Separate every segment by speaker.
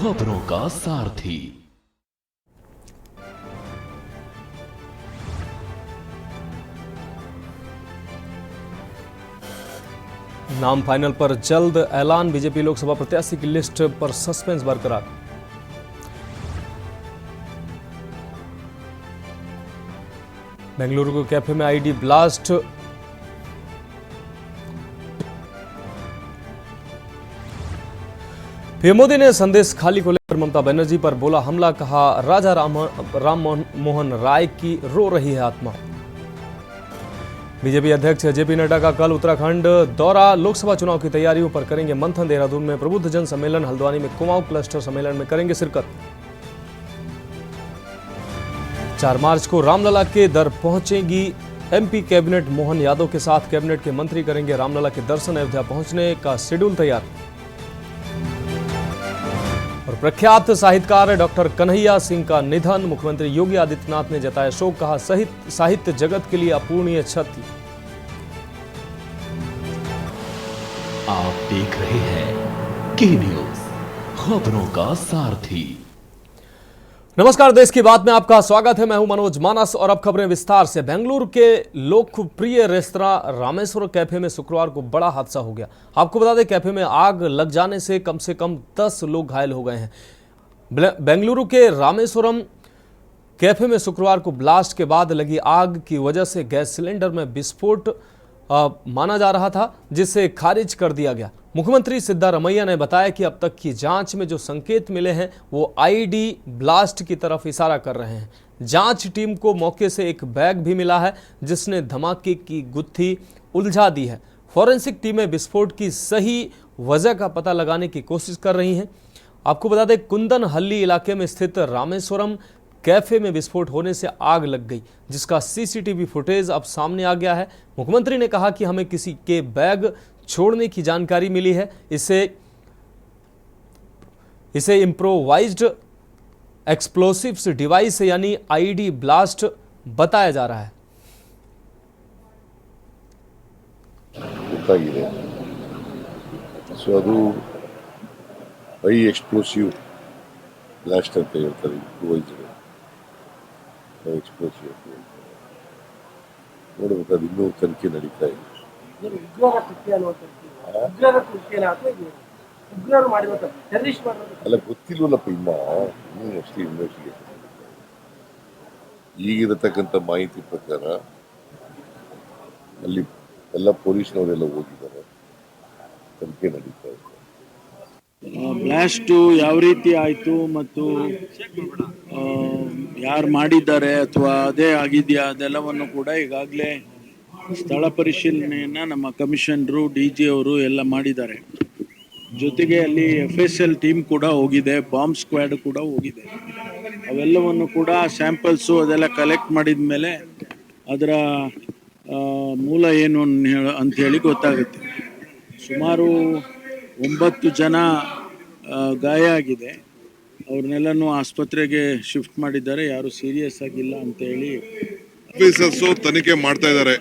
Speaker 1: खबरों का सारथी।
Speaker 2: नाम फाइनल पर जल्द ऐलान, बीजेपी लोकसभा प्रत्याशी की लिस्ट पर सस्पेंस बरकरार। बेंगलुरु के कैफे में आईडी ब्लास्ट, पीएम मोदी ने संदेश खाली को लेकर ममता बनर्जी पर बोला हमला, कहा राजा राम मोहन राय की रो रही है आत्मा। बीजेपी अध्यक्ष जेपी नड्डा का कल उत्तराखंड दौरा, लोकसभा चुनाव की तैयारियों पर करेंगे मंथन। देहरादून में प्रबुद्ध जन सम्मेलन, हल्द्वानी में कुमाऊं क्लस्टर सम्मेलन में करेंगे शिरकत। 4 मार्च को रामलला के दर पहुंचेगी एमपी कैबिनेट, मोहन यादव के साथ कैबिनेट के मंत्री करेंगे रामलला के दर्शन। अयोध्या पहुंचने का शेड्यूल तैयार। और प्रख्यात साहित्यकार डॉक्टर कन्हैया सिंह का निधन, मुख्यमंत्री योगी आदित्यनाथ ने जताया शोक, कहा साहित्य जगत के लिए अपूरणीय क्षति।
Speaker 1: आप देख रहे हैं के न्यूज, खबरों का सारथी।
Speaker 2: नमस्कार, देश की बात में आपका स्वागत है। मैं हूं मनोज मानस और अब खबरें विस्तार से। बेंगलुरु के लोकप्रिय रेस्तरां रामेश्वर कैफे में शुक्रवार को बड़ा हादसा हो गया। आपको बता दें, कैफे में आग लग जाने से कम 10 लोग घायल हो गए हैं। बेंगलुरु के रामेश्वरम कैफे में शुक्रवार को ब्लास्ट के बाद लगी आग की वजह से गैस सिलेंडर में विस्फोट माना जा रहा था, जिसे खारिज कर दिया गया। मुख्यमंत्री सिद्धारमैया ने बताया कि अब तक की जांच में जो संकेत मिले हैं वो आईडी ब्लास्ट की तरफ इशारा कर रहे हैं। जांच टीम को मौके से एक बैग भी मिला है, जिसने धमाके की गुत्थी उलझा दी है। फॉरेंसिक टीमें विस्फोट की सही वजह का पता लगाने की कोशिश कर रही हैं। आपको बता दें, कुंदन हल्ली इलाके में स्थित रामेश्वरम कैफे में विस्फोट होने से आग लग गई, जिसका सीसीटीवी फुटेज अब सामने आ गया है। मुख्यमंत्री ने कहा कि हमें किसी के बैग छोड़ने की जानकारी मिली है। इसे इम्प्रोवाइज्ड एक्सप्लोसिव्स डिवाइस यानी आईडी ब्लास्ट बताया जा रहा है।
Speaker 3: सो ಅದು ಹೈ ಎಕ್ಸ್ಪ್ಲೋಸಿವ್ ಬ್ಲಾಸ್ಟ್ ಅಂತ ಹೇಳ್ತಾರೆ. ಎಕ್ಸ್ಪ್ಲೋಸಿವ್ ನೋಡಬೇಕಾದ್ರೆ ಇನ್ನೂ ತನಿಖೆ ನಡೀತಾ ಇದೆ. ಅಲ್ಲ, ಗೊತ್ತಿಲ್ವಲ್ಲಪ್ಪ, ಇನ್ನೂ ಅಷ್ಟೇ ಇನ್ವೆಸ್ಟಿಗೇಷನ್. ಈಗಿರತಕ್ಕಂಥ ಮಾಹಿತಿ ಪ್ರಕಾರ ಅಲ್ಲಿ ಎಲ್ಲ ಪೊಲೀಸ್ನವರೆಲ್ಲ ಹೋಗಿದ್ದಾರೆ, ತನಿಖೆ ನಡೀತಾ ಇದೆ.
Speaker 4: ಬ್ಲಾಸ್ಟು ಯಾವ ರೀತಿ ಆಯಿತು ಮತ್ತು ಯಾರು ಮಾಡಿದ್ದಾರೆ ಅಥವಾ ಅದೇ ಆಗಿದೆಯಾ ಅದೆಲ್ಲವನ್ನು ಕೂಡ ಈಗಾಗಲೇ ಸ್ಥಳ ಪರಿಶೀಲನೆಯನ್ನು ನಮ್ಮ ಕಮಿಷನರು DG ಅವರು ಎಲ್ಲ ಮಾಡಿದ್ದಾರೆ. ಜೊತೆಗೆ ಅಲ್ಲಿ FSL ಟೀಮ್ ಕೂಡ ಹೋಗಿದೆ, ಬಾಂಬ್ ಸ್ಕ್ವಾಡ್ ಕೂಡ ಹೋಗಿದೆ. ಅವೆಲ್ಲವನ್ನು ಕೂಡ ಸ್ಯಾಂಪಲ್ಸು ಅದೆಲ್ಲ ಕಲೆಕ್ಟ್ ಮಾಡಿದ ಮೇಲೆ ಅದರ ಮೂಲ ಏನು ಅಂಥೇಳಿ ಗೊತ್ತಾಗುತ್ತೆ. ಸುಮಾರು 9 ಜನ ಗಾಯ ಆಗಿದೆ. ಅವ್ರನ್ನೆಲ್ಲನೂ ಆಸ್ಪತ್ರೆಗೆ ಶಿಫ್ಟ್ ಮಾಡಿದ್ದಾರೆ. ಯಾರು ಸೀರಿಯಸ್ ಆಗಿಲ್ಲ ಅಂತೇಳಿ
Speaker 5: ಆಫೀಸರ್ಸು ತನಿಖೆ ಮಾಡ್ತಾ ಇದ್ದಾರೆ.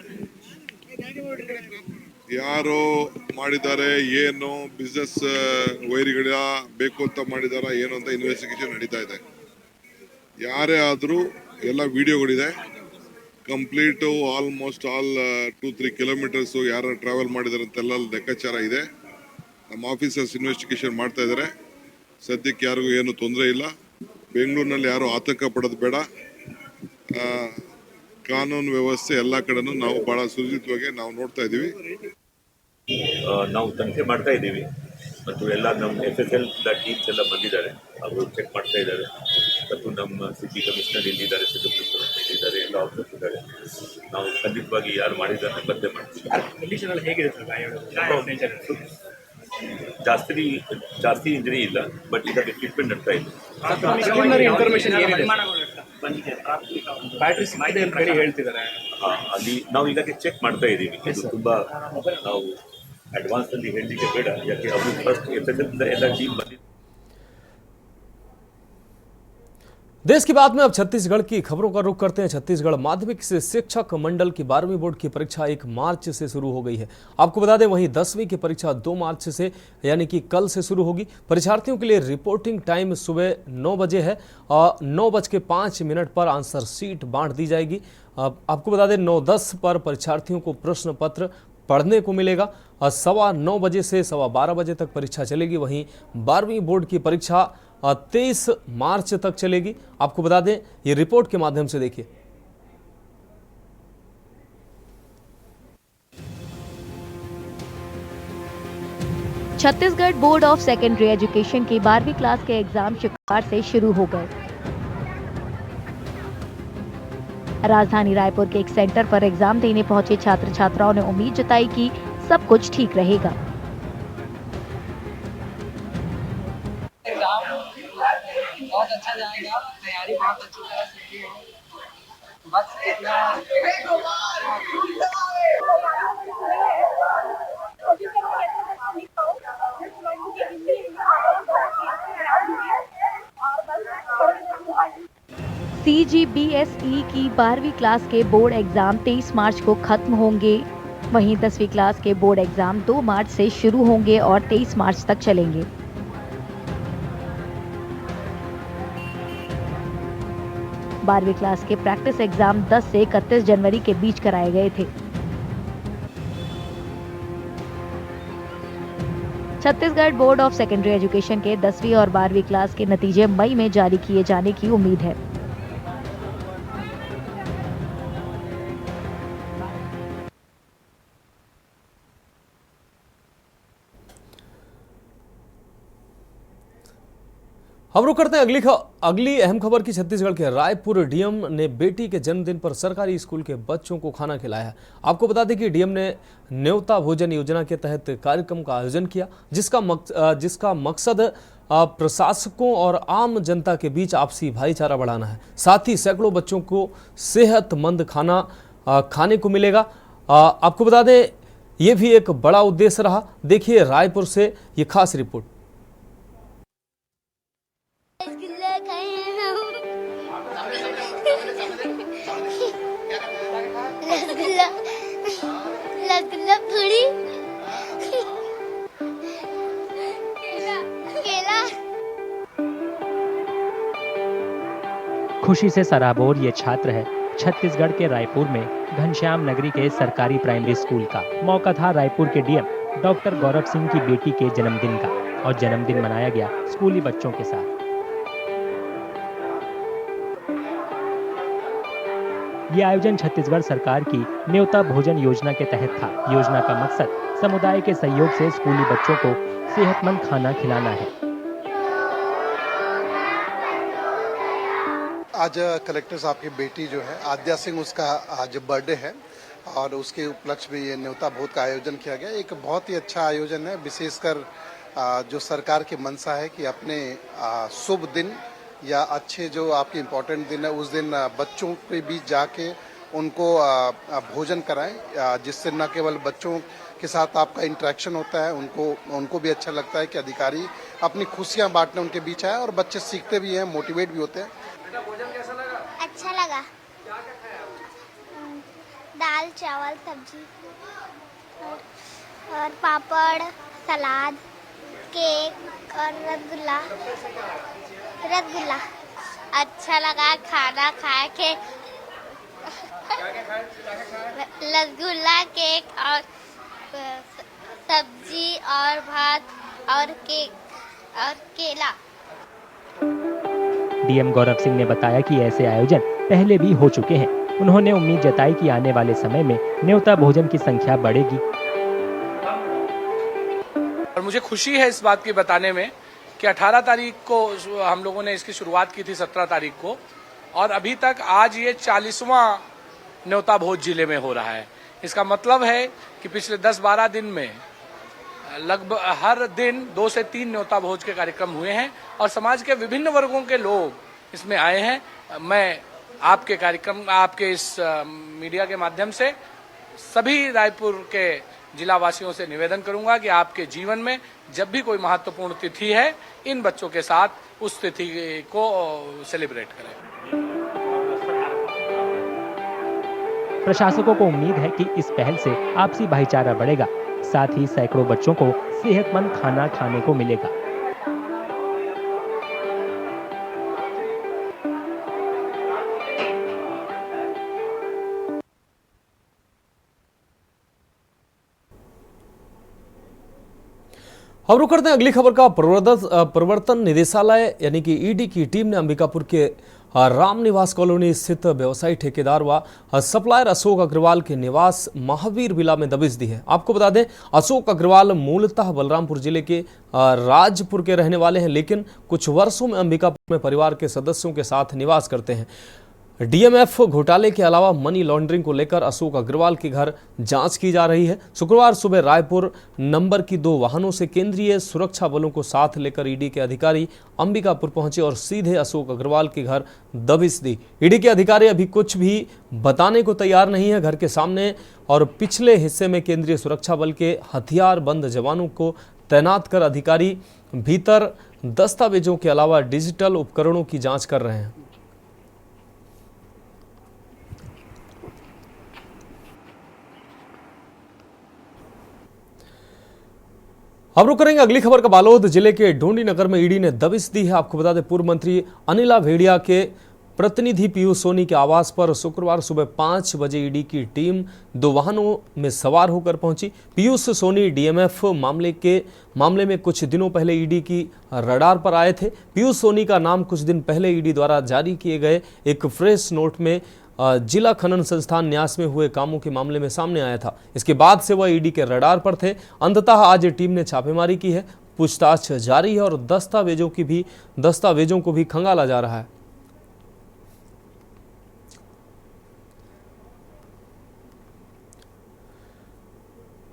Speaker 5: ಯಾರು ಮಾಡಿದ್ದಾರೆ, ಏನು ಬಿಸ್ನೆಸ್ ವೈರಿಗಳ ಬೇಕು ಅಂತ ಮಾಡಿದಾರ ಏನು ಅಂತ ಇನ್ವೆಸ್ಟಿಗೇಷನ್ ನಡೀತಾ ಇದೆ. ಯಾರೇ ಆದರೂ ಎಲ್ಲ ವಿಡಿಯೋಗಳಿದೆ. ಕಂಪ್ಲೀಟು ಆಲ್ಮೋಸ್ಟ್ ಆಲ್ 2-3 ಕಿಲೋಮೀಟರ್ಸು ಯಾರು ಟ್ರಾವೆಲ್ ಮಾಡಿದಾರೆ ಅಂತೆಲ್ಲ ಲೆಕ್ಕಾಚಾರ ಇದೆ. ನಮ್ಮ ಆಫೀಸರ್ಸ್ ಇನ್ವೆಸ್ಟಿಗೇಷನ್ ಮಾಡ್ತಾ ಇದ್ದಾರೆ. ಸದ್ಯಕ್ಕೆ ಯಾರಿಗೂ ಏನು ತೊಂದರೆ ಇಲ್ಲ. ಬೆಂಗಳೂರಿನಲ್ಲಿ ಯಾರು ಆತಂಕ ಪಡೋದು ಬೇಡ. ಕಾನೂನು ವ್ಯವಸ್ಥೆ ಎಲ್ಲ ಕಡೆನೂ ನಾವು ಬಹಳ ಸುರಕ್ಷಿತವಾಗಿ ನಾವು ನೋಡ್ತಾ ಇದ್ದೀವಿ.
Speaker 6: ನಾವು ತನಿಖೆ ಮಾಡ್ತಾ ಇದ್ದೀವಿ ಮತ್ತು ಎಲ್ಲ ನಮ್ಮ FSL ಟೀಮ್ಸ್ ಎಲ್ಲ ಬಂದಿದ್ದಾರೆ, ಅವರು ಚೆಕ್ ಮಾಡ್ತಾ ಇದ್ದಾರೆ. ಮತ್ತು ನಮ್ಮ ಸಿಟಿ ಕಮಿಷನರ್ ಇಲ್ಲಿದ್ದಾರೆ, ಇಲ್ಲಿದ್ದಾರೆ, ಎಲ್ಲ ಆಫೀಸರ್ಸ್ ಇದ್ದಾರೆ. ನಾವು ಖಂಡಿತವಾಗಿ ಯಾರು ಮಾಡಿದ್ದಾರೆ ಪತ್ತೆ ಮಾಡ್ತೀವಿ. ಜಾಸ್ತಿ ಇಂಜರಿ ಇಲ್ಲ, ಬಟ್ ಈಗ ಟ್ರೀಟ್ಮೆಂಟ್ ನಡ್ತಾ ಇದೆ. ಅಲ್ಲಿ ನಾವು ಈಗಾಗಲೇ ಚೆಕ್ ಮಾಡ್ತಾ ಇದ್ದೀವಿ. ಇದು ತುಂಬಾ ನಾವು ಅಡ್ವಾನ್ಸ್ ಅಲ್ಲಿ ಹೇಳಲಿಕ್ಕೆ ಬೇಡ, ಯಾಕೆ ಅವರು ಫಸ್ಟ್ FSL ಎಲ್ಲ ಟೀಮ್ ಬಂದಿದೆ.
Speaker 2: देश की बात में अब छत्तीसगढ़ की खबरों का रुख करते हैं। छत्तीसगढ़ माध्यमिक से शिक्षक मंडल की 12वीं बोर्ड की परीक्षा 1 मार्च से शुरू हो गई है। आपको बता दें वहीं 10वीं की परीक्षा 2 मार्च से यानी कि कल से शुरू होगी। परीक्षार्थियों के लिए रिपोर्टिंग टाइम सुबह 9 बजे है और 9:05 पर आंसर शीट बांट दी जाएगी। आपको बता दें 9:10 पर परीक्षार्थियों को प्रश्न पत्र पढ़ने को मिलेगा और 9:15 बजे से 12:15 बजे तक परीक्षा चलेगी। वहीं 12वीं बोर्ड की परीक्षा 23 मार्च तक चलेगी। आपको बता दें ये रिपोर्ट के माध्यम से देखिए।
Speaker 7: Chhattisgarh board of secondary education की 12वीं क्लास के एग्जाम शुक्रवार से शुरू हो गए। राजधानी रायपुर के एक सेंटर पर एग्जाम देने पहुंचे छात्र छात्राओं ने उम्मीद जताई कि सब कुछ ठीक रहेगा।
Speaker 8: एग्जाम बहुत अच्छा जाएगा, तैयारी बहुत अच्छी तरह से की है। बस इतना
Speaker 7: CGBSE की 12वीं क्लास के बोर्ड एग्जाम 23 मार्च को खत्म होंगे। वहीं 10वीं क्लास के बोर्ड एग्जाम 2 मार्च से शुरू होंगे और 23 मार्च तक चलेंगे। बारहवीं क्लास के प्रैक्टिस एग्जाम 10 से 31 जनवरी के बीच कराए गए थे। Chhattisgarh board of secondary education के 10वीं और 12वीं क्लास के नतीजे मई में जारी किए जाने की उम्मीद है।
Speaker 2: हम रुक करते हैं अगली अहम खबर की। छत्तीसगढ़ के रायपुर डीएम ने बेटी के जन्मदिन पर सरकारी स्कूल के बच्चों को खाना खिलाया है। आपको बता दें कि डीएम ने न्योता भोजन योजना के तहत कार्यक्रम का आयोजन किया, जिसका मकसद प्रशासकों और आम जनता के बीच आपसी भाईचारा बढ़ाना है। साथ ही सैकड़ों बच्चों को सेहतमंद खाना खाने को मिलेगा। आपको बता दें ये भी एक बड़ा उद्देश्य रहा। देखिए रायपुर से ये खास रिपोर्ट।
Speaker 9: रसगुल्ला पूरी केला।
Speaker 10: खुशी से सराबोर ये छात्र है छत्तीसगढ़ के रायपुर में घनश्याम नगरी के सरकारी प्राइमरी स्कूल का। मौका था रायपुर के डीएम डॉक्टर गौरव सिंह की बेटी के जन्मदिन का और जन्मदिन मनाया गया स्कूली बच्चों के साथ। ये आयोजन छत्तीसगढ़ सरकार की न्योता भोजन योजना के तहत था। योजना का मकसद समुदाय के सहयोग से स्कूली बच्चों को सेहतमंद खाना खिलाना है।
Speaker 11: आज कलेक्टर साहब की बेटी जो है आद्या सिंह, उसका आज बर्थडे है और उसके उपलक्ष्य में ये न्योता भोज का आयोजन किया गया। एक बहुत ही अच्छा आयोजन है, विशेषकर जो सरकार की मंशा है कि अपने शुभ दिन या अच्छे जो आपके इम्पोर्टेंट दिन है उस दिन बच्चों के बीच जाके उनको भोजन कराएं, जिससे न केवल बच्चों के साथ आपका इंटरेक्शन होता है, उनको भी अच्छा लगता है कि अधिकारी अपनी खुशियां बांटने उनके बीच आए और बच्चे सीखते भी हैं, मोटिवेट भी होते हैं।
Speaker 9: भोजन कैसा लगा? अच्छा लगा। दाल चावल सब्जी और पापड़, सलाद, केक और रसगुल्ला। अच्छा लगा खाना खा के। रसगुल्ला, केक और सब्जी और भात और केक और केला।
Speaker 10: डीएम गौरव सिंह ने बताया कि ऐसे आयोजन पहले भी हो चुके हैं। उन्होंने उम्मीद जताई कि आने वाले समय में न्योता भोजन की संख्या बढ़ेगी।
Speaker 12: और मुझे खुशी है इस बात की बताने में कि 18 तारीख को हम लोगों ने इसकी शुरुआत की थी, 17 तारीख को, और अभी तक आज ये 40वां न्योता भोज जिले में हो रहा है। इसका मतलब है कि पिछले 10-12 दिन में लगभग हर दिन 2 से 3 न्योता भोज के कार्यक्रम हुए हैं और समाज के विभिन्न वर्गों के लोग इसमें आए हैं। मैं आपके कार्यक्रम, आपके इस मीडिया के माध्यम से सभी रायपुर के जिला वासियों से निवेदन करूंगा कि आपके जीवन में जब भी कोई महत्वपूर्ण तिथि है, इन बच्चों के साथ उस तिथि को सेलिब्रेट करें।
Speaker 10: प्रशासकों को उम्मीद है कि इस पहल से आपसी भाईचारा बढ़ेगा, साथ ही सैकड़ों बच्चों को सेहतमंद खाना खाने को मिलेगा।
Speaker 2: अब रुक करते हैं अगली खबर का। प्रवर्तन निदेशालय यानी कि ईडी की टीम ने अंबिकापुर के रामनिवास कॉलोनी स्थित व्यवसायी ठेकेदार व सप्लायर अशोक अग्रवाल के निवास महावीर विला में दबिश दी है। आपको बता दें, अशोक अग्रवाल मूलतः बलरामपुर जिले के राजपुर के रहने वाले हैं, लेकिन कुछ वर्षों में अंबिकापुर में परिवार के सदस्यों के साथ निवास करते हैं। डीएमएफ घोटाले के अलावा मनी लॉन्ड्रिंग को लेकर अशोक अग्रवाल के घर जांच की जा रही है। शुक्रवार सुबह रायपुर नंबर की 2 वाहनों से केंद्रीय सुरक्षा बलों को साथ लेकर ईडी के अधिकारी अंबिकापुर पहुंचे और सीधे अशोक अग्रवाल के घर दबिश दी। ईडी के अधिकारी अभी कुछ भी बताने को तैयार नहीं है। घर के सामने और पिछले हिस्से में केंद्रीय सुरक्षा बल के हथियार बंद जवानों को तैनात कर अधिकारी भीतर दस्तावेजों के अलावा डिजिटल उपकरणों की जाँच कर रहे हैं। अब रुक करेंगे अगली खबर का। बालोद जिले के ढूंढी नगर में ईडी ने दबिश दी है। आपको बता दें, पूर्व मंत्री अनिला भेड़िया के प्रतिनिधि पीयूष सोनी के आवास पर शुक्रवार सुबह 5 बजे ईडी की टीम 2 वाहनों में सवार होकर पहुंची। पीयूष सोनी डीएमएफ मामले में कुछ दिनों पहले ईडी की रडार पर आए थे। पीयूष सोनी का नाम कुछ दिन पहले ईडी द्वारा जारी किए गए एक फ्रेश नोट में जिला खनन संस्थान न्यास में हुए कामों के मामले में सामने आया था। इसके बाद से वह ईडी के रडार पर थे। अंततः आज टीम ने छापेमारी की है, पूछताछ जारी है और दस्तावेजों को भी खंगाला जा रहा है।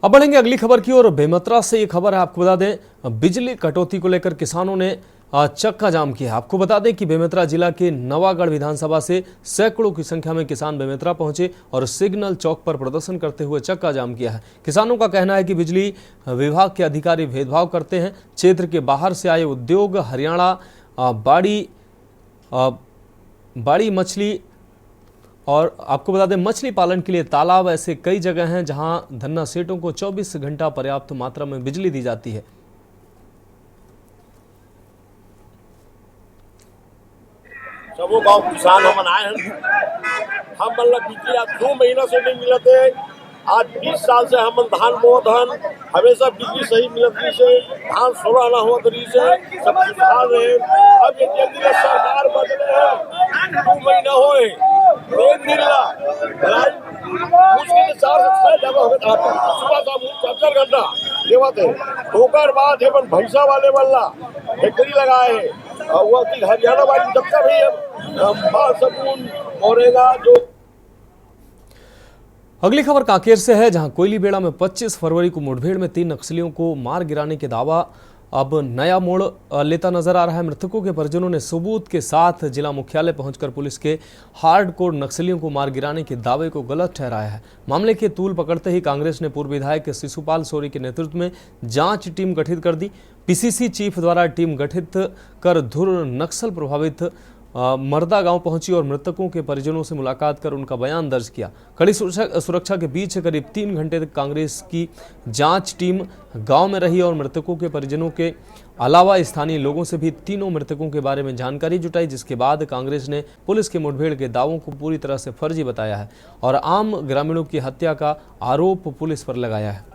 Speaker 2: अब बढ़ेंगे अगली खबर की ओर। बेमेतरा से ये खबर है। आपको बता दें, बिजली कटौती को लेकर किसानों ने चक्का जाम किया। आपको बता दें कि बेमेतरा जिला के नवागढ़ विधानसभा से सैकड़ों की संख्या में किसान बेमेतरा पहुंचे और सिग्नल चौक पर प्रदर्शन करते हुए चक्का जाम किया है। किसानों का कहना है कि बिजली विभाग के अधिकारी भेदभाव करते हैं। क्षेत्र के बाहर से आए उद्योग हरियाणा बाड़ी मछली और आपको बता दें मछली पालन के लिए तालाब, ऐसे कई जगह हैं जहां धन्ना सेठों को 24 घंटा पर्याप्त मात्रा में बिजली दी जाती है।
Speaker 13: सबो गांव किसान हम आए हैं। हम मतलब बिजली आज 2 महीना से नहीं मिलते। आज 20 साल से हम धान बोत हन, हमेशा बिजली सही मिलती से, धान 16 ना हुआ तरी से सब खुशहाल रहे। अब ये जल्दी से सरकार बदले है, 2 महीना होए एक दिन ला मुश्किल से 4 से 6 जगह हमें आते सुबह शाम 4 घंटा देवत है। ठोकर बाद है भैंसा वाले वाला फैक्ट्री लगाए है और वो हरियाणा वाली जब तक भी बाल सबून मोरेगा जो।
Speaker 2: अगली खबर कांकेर से है, जहां कोयलीबेड़ा में 25 फरवरी को मुठभेड़ में 3 नक्सलियों को मार गिराने के दावा अब नया मोड़ लेता नजर आ रहा है। मृतकों के परिजनों ने सबूत के साथ जिला मुख्यालय पहुंचकर पुलिस के हार्डकोर नक्सलियों को मार गिराने के दावे को गलत ठहराया है। मामले के तूल पकड़ते ही कांग्रेस ने पूर्व विधायक शिशुपाल सोरी के नेतृत्व में जांच टीम गठित कर दी। पीसीसी चीफ द्वारा टीम गठित कर धुर नक्सल प्रभावित मर्दा गांव पहुंची और मृतकों के परिजनों से मुलाकात कर उनका बयान दर्ज किया। कड़ी सुरक्षा के बीच करीब 3 घंटे तक कांग्रेस की जांच टीम गांव में रही और मृतकों के परिजनों के अलावा स्थानीय लोगों से भी तीनों मृतकों के बारे में जानकारी जुटाई, जिसके बाद कांग्रेस ने पुलिस के मुठभेड़ के दावों को पूरी तरह से फर्जी बताया है और आम ग्रामीणों की हत्या का आरोप पुलिस पर लगाया है।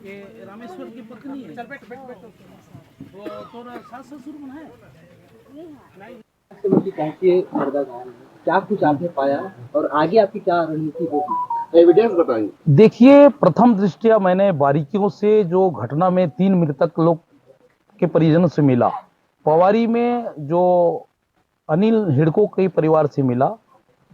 Speaker 14: रामेश्वर की पत्नी है। चल बैठ वो तोरा सास ससुर मन है क्या कुछ आपने पाया और आगे आपकी क्या रणनीति होगी, एविडेंस बताइए।
Speaker 15: देखिए, प्रथम दृष्टया मैंने बारीकियों से जो घटना में 3 मृतक लोग के परिजनों से मिला, पवारी में जो अनिल हिड़को के परिवार से मिला,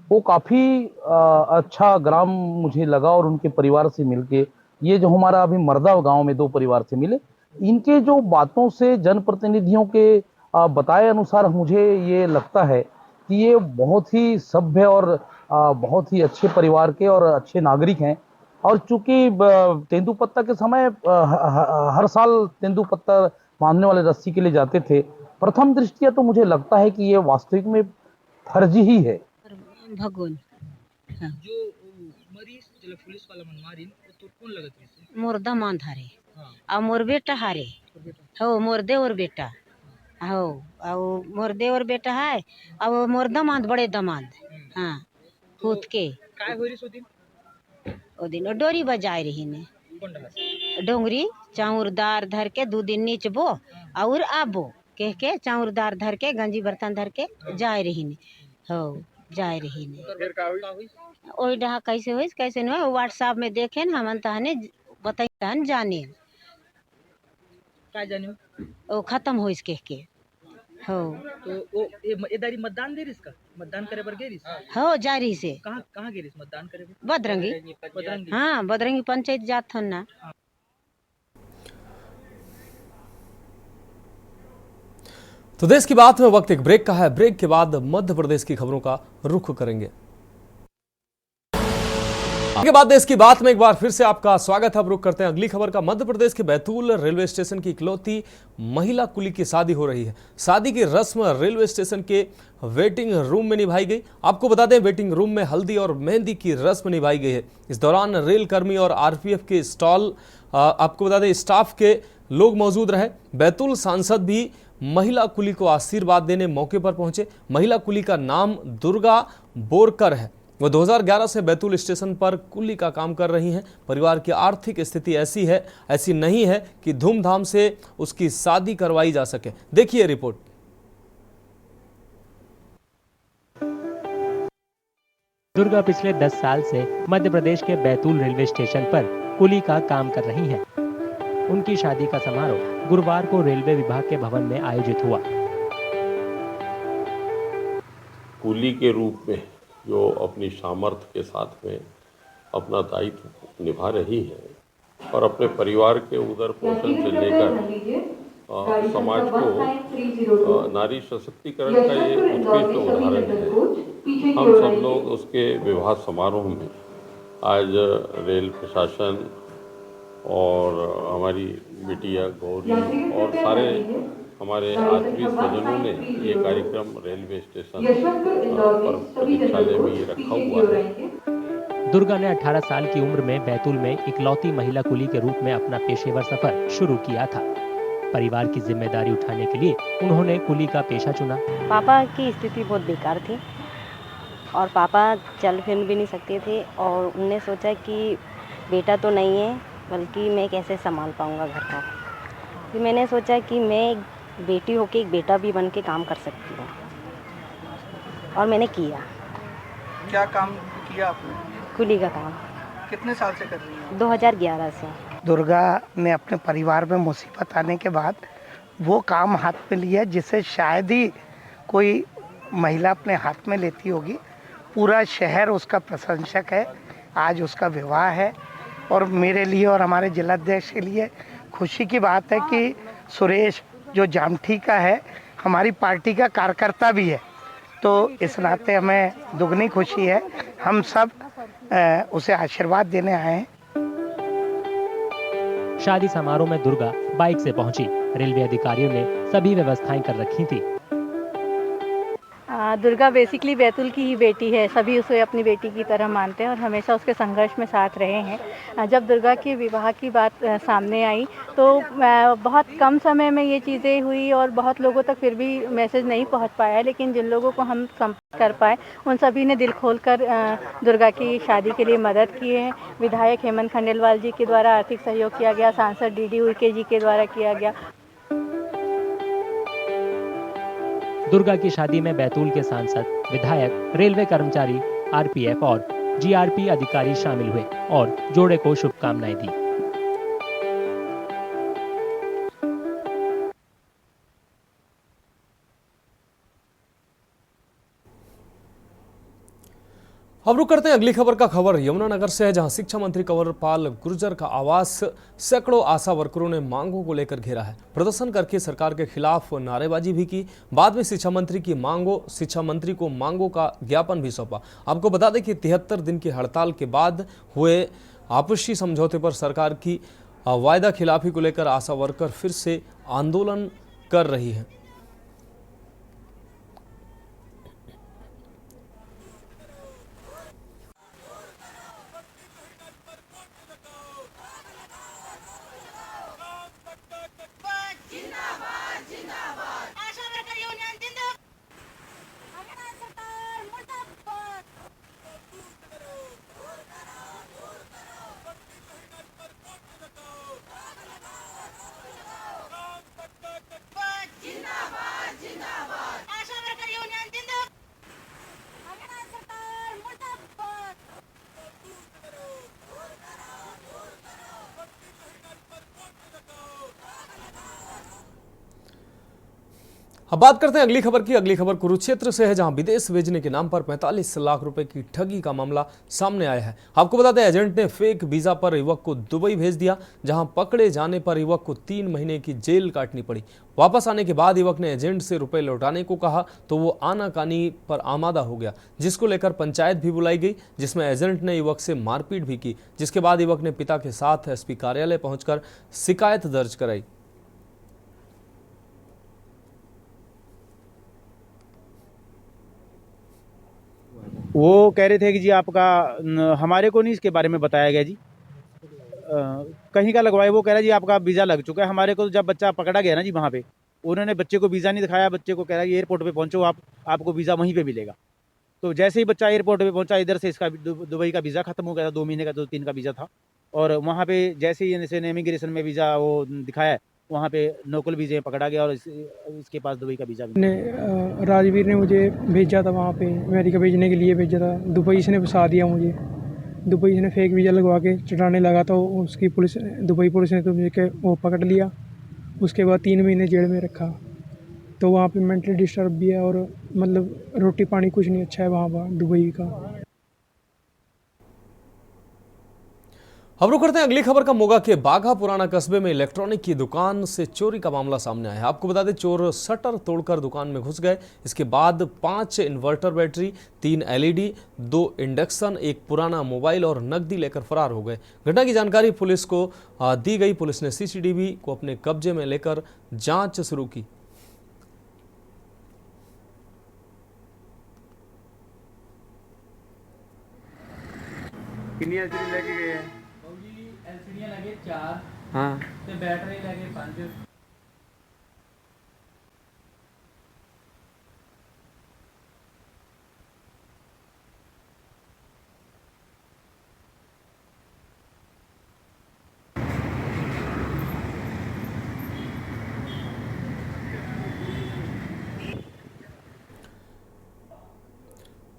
Speaker 15: वो काफी अच्छा ग्राम मुझे लगा और उनके परिवार से मिलके ये जो हमारा अभी मर्दा गांव में 2 परिवार से मिले, इनके जो बातों से जनप्रतिनिधियों के बताए अनुसार मुझे ये लगता है कि ये बहुत ही सभ्य और बहुत ही अच्छे परिवार के और अच्छे नागरिक हैं। और चूंकि तेंदुपत्ता के समय हर साल तेंदुपत्ता बांधने वाले रस्सी के लिए जाते थे, प्रथम दृष्टिया तो मुझे लगता है कि ये वास्तविक में फर्जी ही है।
Speaker 16: भगोन
Speaker 14: जो मरीज जो पुलिस वाला मन मारिन तो कौन लगत है?
Speaker 16: मोर दमाद हारे और मोर बेटा हारे हो, मोर देवर बेटा हो, और मोर देवर बेटा है और मोर दमाद बड़े दमाद। हाँ, कूद के
Speaker 14: काय होरी सो दिन
Speaker 16: ओ दिन ओ डोरी बजाए रही ने
Speaker 14: कौन रहा?
Speaker 16: डोंगरी चाउरदार धर के 2 दिन नीचबो और आबो कह के चाउरदार धर के गंजी बर्तन धर के जाए रही ने हो, जाए रही ने
Speaker 14: फिर का हुई?
Speaker 16: ओई डहा कैसे होई कैसे न व्हाट्सएप में देखे न हमन तहने बताई तहन जाने
Speaker 14: काय जानियो
Speaker 16: ओ खत्म होइस कह के हो।
Speaker 14: तो वो ये दारी मतदान दे रिस का मतदान करे बर गेरिस?
Speaker 16: हो जारी से
Speaker 14: कहाँ गेरिस मतदान करे बर?
Speaker 16: बदरंगी हाँ, बदरंगी पंचायत जात हन ना।
Speaker 2: तो देश की बात में वक्त एक ब्रेक का है। ब्रेक के बाद मध्य प्रदेश की खबरों का रुख करेंगे। के बाद देश की बात में एक बार फिर से आपका स्वागत है। अब रुख करते हैं अगली खबर का। मध्य प्रदेश के बैतूल रेलवे स्टेशन की इकलौती महिला कुली की शादी हो रही है। शादी की रस्म रेलवे स्टेशन के वेटिंग रूम में निभाई गई। आपको बता दें, वेटिंग रूम में हल्दी और मेहंदी की रस्म निभाई गई है। इस दौरान रेल कर्मी और आरपीएफ के आपको बता दें स्टाफ के लोग मौजूद रहे। बैतूल सांसद भी महिला कुली को आशीर्वाद देने मौके पर पहुंचे। महिला कुली का नाम दुर्गा बोरकर है। वो 2011 से बैतूल स्टेशन पर कुली का काम कर रही हैं। परिवार की आर्थिक स्थिति ऐसी नहीं है कि धूमधाम से उसकी शादी करवाई जा सके। देखिए रिपोर्ट।
Speaker 10: दुर्गा पिछले 10 साल से मध्य प्रदेश के बैतूल रेलवे स्टेशन पर कुली का काम कर रही हैं। उनकी शादी का समारोह गुरुवार को रेलवे विभाग के भवन में आयोजित हुआ।
Speaker 17: कुली के रूप में जो अपनी सामर्थ्य के साथ में अपना दायित्व निभा रही है और अपने परिवार के उदर पोषण से लेकर समाज को नारी सशक्तिकरण का ये उत्कृष्ट उदाहरण है। हम सब लोग उसके विवाह समारोह में आज रेल प्रशासन और हमारी बिटिया गौरी और सारे हमारे आत्मीय स्वजनों ने ये कार्यक्रम रेलवे स्टेशन पर प्रतीक्षालय में ये रखा हुआ है।
Speaker 10: दुर्गा ने 18 साल की उम्र में बैतूल में इकलौती महिला कुली के रूप में अपना पेशेवर सफर शुरू किया था। परिवार की जिम्मेदारी उठाने के लिए उन्होंने कुली का पेशा चुना।
Speaker 18: पापा की स्थिति बहुत बेकार थी और पापा चल फिर भी नहीं सकते थे और उनने सोचा कि बेटा तो नहीं है बल्कि मैं कैसे संभाल पाऊंगा घर का। फिर मैंने सोचा कि मैं एक बेटी होके एक बेटा भी बन के काम कर सकती हूँ और मैंने किया।
Speaker 14: क्या काम किया आपने?
Speaker 18: कुली का काम।
Speaker 14: कितने साल से कर रही हैं?
Speaker 18: 2011 से।
Speaker 19: दुर्गा ने अपने परिवार में मुसीबत आने के बाद वो काम हाथ में लिया जिसे शायद ही कोई महिला अपने हाथ में लेती होगी। पूरा शहर उसका प्रशंसक है। आज उसका विवाह है और मेरे लिए और हमारे जिलाध्यक्ष के लिए खुशी की बात है कि सुरेश जो जामठी का है हमारी पार्टी का कार्यकर्ता भी है, तो इस नाते हमें दुगनी खुशी है। हम सब उसे आशीर्वाद देने आए हैं।
Speaker 10: शादी समारोह में दुर्गा बाइक से पहुंची। रेलवे अधिकारियों ने सभी व्यवस्थाएं कर रखी थी।
Speaker 20: दुर्गा बेसिकली बैतूल की ही बेटी है। सभी उसे अपनी बेटी की तरह मानते हैं और हमेशा उसके संघर्ष में साथ रहे हैं। जब दुर्गा के विवाह की बात सामने आई तो बहुत कम समय में ये चीज़ें हुई और बहुत लोगों तक फिर भी मैसेज नहीं पहुंच पाया, लेकिन जिन लोगों को हम संपर्क कर पाए उन सभी ने दिल खोलकर दुर्गा की शादी के लिए मदद की है। विधायक हेमंत खंडेलवाल जी के द्वारा आर्थिक सहयोग किया गया, सांसद डीडी उइके जी के द्वारा किया गया।
Speaker 10: दुर्गा की शादी में बैतूल के सांसद, विधायक, रेलवे कर्मचारी, आरपीएफ और जीआरपी अधिकारी शामिल हुए और जोड़े को शुभकामनाएं दी।
Speaker 2: अब रुक करते हैं अगली खबर का। खबर यमुनानगर से है, जहां शिक्षा मंत्री कंवरपाल गुर्जर का आवास सैकड़ों आशा वर्करों ने मांगों को लेकर घेरा है। प्रदर्शन करके सरकार के खिलाफ नारेबाजी भी की। बाद में शिक्षा मंत्री को मांगों का ज्ञापन भी सौंपा। आपको बता दें कि 73 दिन की हड़ताल के बाद हुए आपसी समझौते पर सरकार की वायदा खिलाफी को लेकर आशा वर्कर फिर से आंदोलन कर रही है। अब बात करते हैं अगली खबर की। अगली खबर कुरुक्षेत्र से है, जहां विदेश भेजने के नाम पर 45 लाख रुपए की ठगी का मामला सामने आया है। आपको बता दें, एजेंट ने फेक वीजा पर युवक को दुबई भेज दिया, जहां पकड़े जाने पर युवक को 3 महीने की जेल काटनी पड़ी। वापस आने के बाद युवक ने एजेंट से रुपए लौटाने को कहा तो वो आनाकानी पर आमादा हो गया, जिसको लेकर पंचायत भी बुलाई गई, जिसमें एजेंट ने युवक से मारपीट भी की। जिसके बाद युवक ने पिता के साथ एसपी कार्यालय पहुंचकर शिकायत दर्ज कराई।
Speaker 21: वो कह रहे थे कि जी आपका हमारे को नहीं इसके बारे में बताया गया जी, कहीं का लगवाए। वो कह रहा है जी आपका वीज़ा लग चुका है। हमारे को जब बच्चा पकड़ा गया ना जी, वहाँ पे उन्होंने बच्चे को वीज़ा नहीं दिखाया। बच्चे को कह रहा है एयरपोर्ट पे पहुँचो, आपको वीज़ा वहीं पे मिलेगा। तो जैसे ही बच्चा एयरपोर्ट पे पहुँचा, इधर से इसका दुबई का वीज़ा खत्म हो गया था। 2 महीने का 2-3 का वीज़ा था, और वहाँ पे जैसे ही इमिग्रेशन में वीज़ा वो दिखाया, वहाँ पे नकल वीज़े पकड़ा गया और इसके पास दुबई का वीज़ा भी।
Speaker 22: राजवीर ने मुझे भेजा था वहाँ पे, अमेरिका भेजने के लिए भेजा था। दुबई से ने फंसा दिया मुझे। दुबई से ने फेक वीज़ा लगवा के चढ़ाने लगा था। उसकी पुलिस, दुबई पुलिस ने तो मुझे वो पकड़ लिया। उसके बाद 3 महीने जेल में रखा। तो वहाँ पे मेंटली डिस्टर्ब भी है, और मतलब रोटी पानी कुछ नहीं अच्छा है वहाँ पर दुबई का।
Speaker 2: अब रुक करते हैं अगली खबर का। मोगा के बाघा पुराना कस्बे में इलेक्ट्रॉनिक की दुकान से चोरी का मामला सामने आया है। आपको बता दें, चोर शटर तोड़कर दुकान में घुस गए। इसके बाद 5 इन्वर्टर बैटरी, 3 LED, 2 इंडक्शन, 1 पुराना मोबाइल और नकदी लेकर फरार हो गए। घटना की जानकारी पुलिस को दी गई। पुलिस ने CCTV को अपने कब्जे में लेकर जांच शुरू की।
Speaker 21: कितनी LCD लेके गए हैं?
Speaker 23: LCD लगे 4,
Speaker 21: हाँ,
Speaker 23: ते बैटरी लगे 5।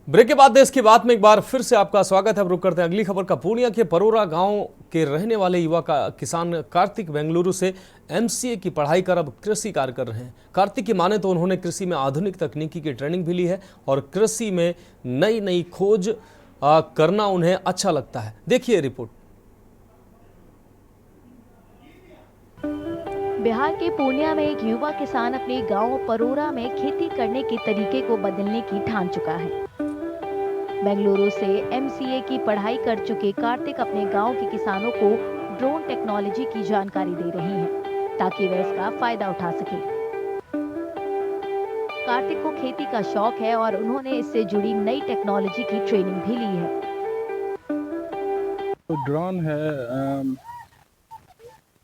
Speaker 2: ब्रेक के बाद देश की बात में एक बार फिर से आपका स्वागत है। अब रुक करते हैं अगली खबर का। पूर्णिया के परोरा गांव के रहने वाले युवा का किसान कार्तिक बेंगलुरु से MCA की पढ़ाई कर अब कृषि कार्य कर रहे हैं। कार्तिक की माने तो उन्होंने कृषि में आधुनिक तकनीकी की ट्रेनिंग भी ली है, और कृषि में नई खोज करना उन्हें अच्छा लगता है। देखिए रिपोर्ट।
Speaker 7: बिहार के पूर्णिया में एक युवा किसान अपने गांव परोरा में खेती करने के तरीके को बदलने की ठान चुका है। बेंगलुरु से MCA की पढ़ाई कर चुके कार्तिक अपने गांव के किसानों को ड्रोन टेक्नोलॉजी की जानकारी दे रहे हैं, ताकि वे इसका फायदा उठा सके। कार्तिक को खेती का शौक है और उन्होंने इससे जुड़ी नई टेक्नोलॉजी की ट्रेनिंग भी ली है।
Speaker 24: तो ड्रोन है,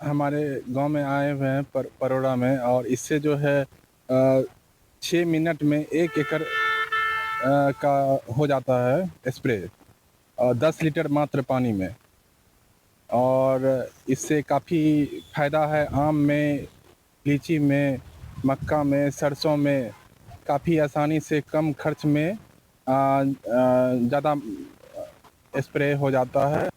Speaker 24: हमारे गांव में आए हुए हैं परोड़ा में, और इससे जो है 6 मिनट में 1 एकड़ का हो जाता है स्प्रे, 10 लीटर मात्र पानी में। और इससे काफ़ी फ़ायदा है। आम में, लीची में, मक्का में, सरसों में काफ़ी आसानी से कम खर्च में ज़्यादा स्प्रे हो जाता है।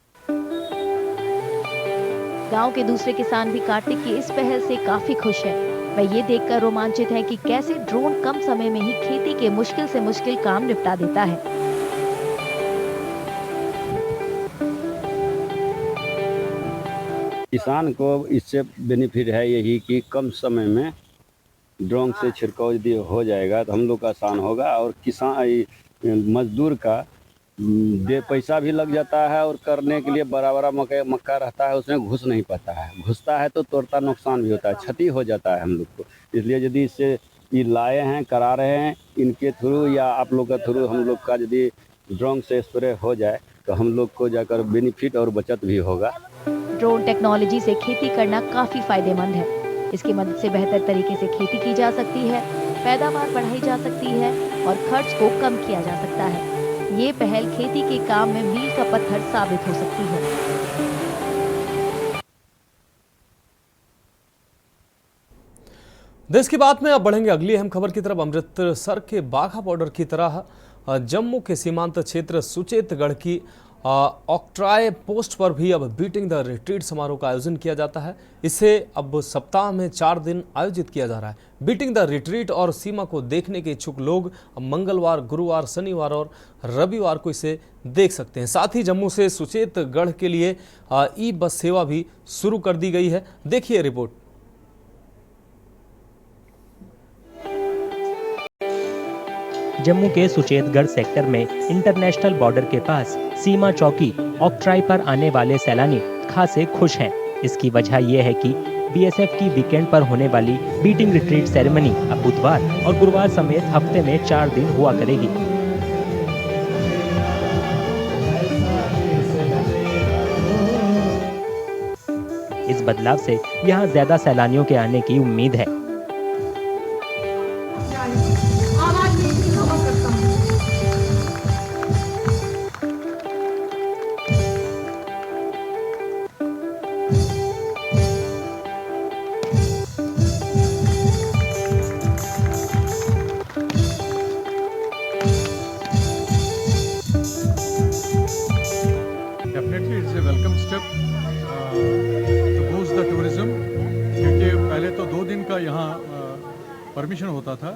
Speaker 7: गांव के दूसरे किसान भी कार्तिक की इस पहल से काफी खुश हैं। वे ये देखकर रोमांचित हैं कि कैसे ड्रोन कम समय में ही खेती के मुश्किल से मुश्किल काम निपटा देता है।
Speaker 1: किसान को इससे बेनिफिट है यही कि कम समय में ड्रोन से छिड़काव यदि हो जाएगा तो हम लोग का आसान होगा, और किसान मजदूर का पैसा भी लग जाता है, और करने के लिए बड़ा बड़ा मक्का रहता है, उसमें घुस नहीं पाता है, घुसता है तो तोड़ता नुकसान भी होता है, क्षति हो जाता है हम लोग को। इसलिए यदि इससे ये लाए हैं, करा रहे हैं, इनके थ्रू या आप लोग का थ्रू हम लोग का यदि ड्रोन से स्प्रे हो जाए तो हम लोग को जाकर बेनिफिट और बचत भी होगा।
Speaker 7: ड्रोन टेक्नोलॉजी से खेती करना काफी फायदेमंद है। इसकी मदद से बेहतर तरीके से खेती की जा सकती है, पैदावार बढ़ाई जा सकती है और खर्च को कम किया जा सकता है। ये पहल खेती के काम में मील का पत्थर साबित हो सकती है।
Speaker 2: देश की बात में अब बढ़ेंगे अगली अहम खबर की तरफ। अमृतसर के बाघा बॉर्डर की तरह जम्मू के सीमांत क्षेत्र सुचेतगढ़ की ऑक्ट्राय पोस्ट पर भी अब बीटिंग द रिट्रीट समारोह का आयोजन किया जाता है। इसे अब सप्ताह में 4 दिन आयोजित किया जा रहा है। बीटिंग द रिट्रीट और सीमा को देखने के इच्छुक लोग अब मंगलवार, गुरुवार, शनिवार और रविवार को इसे देख सकते हैं। साथ ही जम्मू से सुचेतगढ़ के लिए ई बस सेवा भी शुरू कर दी गई है। देखिए रिपोर्ट।
Speaker 10: जम्मू के सुचेतगढ़ सेक्टर में इंटरनेशनल बॉर्डर के पास सीमा चौकी ऑक्ट्राई पर आने वाले सैलानी खासे खुश हैं। इसकी वजह यह है कि बीएसएफ की वीकेंड पर होने वाली बीटिंग रिट्रीट सेरेमनी अब बुधवार और गुरुवार समेत हफ्ते में 4 दिन हुआ करेगी। इस बदलाव से यहां ज्यादा सैलानियों के आने की उम्मीद है।
Speaker 3: Definitely it's a welcome step to boost the tourism, क्योंकि पहले तो 2 दिन का यहाँ परमिशन होता था,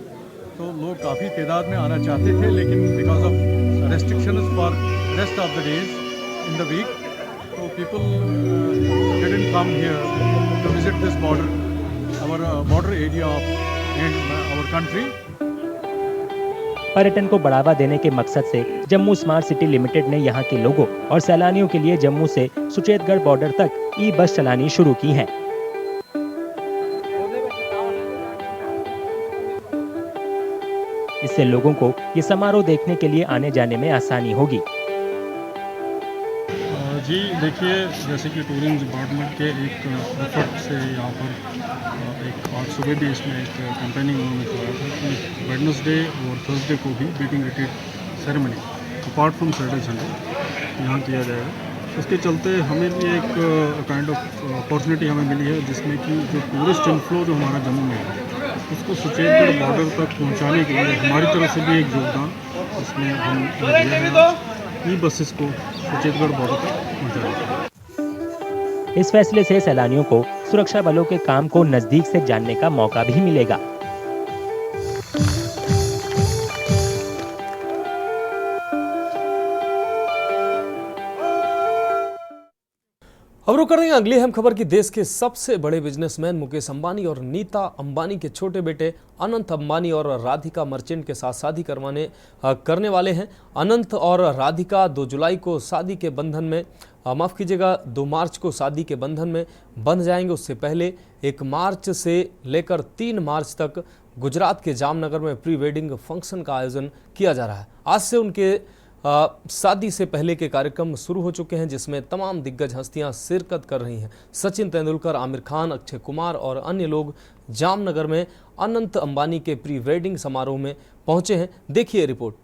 Speaker 3: तो लोग काफ़ी तादाद में आना चाहते थे, लेकिन because of restrictions for rest of the days in the week, तो people didn't come here to visit this border area of our country.
Speaker 10: पर्यटन को बढ़ावा देने के मकसद से जम्मू स्मार्ट सिटी लिमिटेड ने यहां के लोगों और सैलानियों के लिए जम्मू से सुचेतगढ़ बॉर्डर तक ई बस चलानी शुरू की है। इससे लोगों को ये समारोह देखने के लिए आने जाने में आसानी होगी।
Speaker 3: जी देखिए, जैसे कि टूरिज्म डिपार्टमेंट के एक एफर्ट से यहाँ पर एक आज सुबह भी इसमें एक कैंपेनिंग उन्होंने किया था कि वेडनेसडे और थर्सडे को भी beating retreat ceremony apart from Saturday Sunday यहाँ किया जाएगा। इसके चलते हमें भी एक काइंड ऑफ अपॉर्चुनिटी हमें मिली है, जिसमें कि जो टूरिस्ट इनफ्लो जो हमारा जम्मू में है उसको सुचेतगढ़ बॉर्डर तक पहुँचाने के लिए हमारी तरफ से भी एक योगदान इसमें हम दिया है। ई बसेस को सुचेतगढ़ बॉर्डर तक पहुँचाया।
Speaker 10: इस फैसले से सैलानियों को सुरक्षा बलों के काम को नजदीक से जानने का मौका भी मिलेगा।
Speaker 2: अब रुक करेंगे अगली अहम खबर की। देश के सबसे बड़े बिजनेसमैन मुकेश अंबानी और नीता अंबानी के छोटे बेटे अनंत अंबानी और राधिका मर्चेंट के साथ शादी करने वाले हैं। अनंत और राधिका 2 जुलाई को शादी के बंधन में माफ़ कीजिएगा 2 मार्च को शादी के बंधन में बंध जाएंगे। उससे पहले 1 मार्च से लेकर 3 मार्च तक गुजरात के जामनगर में प्री वेडिंग फंक्शन का आयोजन किया जा रहा है। आज से उनके शादी से पहले के कार्यक्रम शुरू हो चुके हैं, जिसमें तमाम दिग्गज हस्तियां शिरकत कर रही हैं। सचिन तेंदुलकर, आमिर खान, अक्षय कुमार और अन्य लोग जामनगर में अनंत अंबानी के प्री वेडिंग समारोह में पहुंचे हैं। देखिए रिपोर्ट।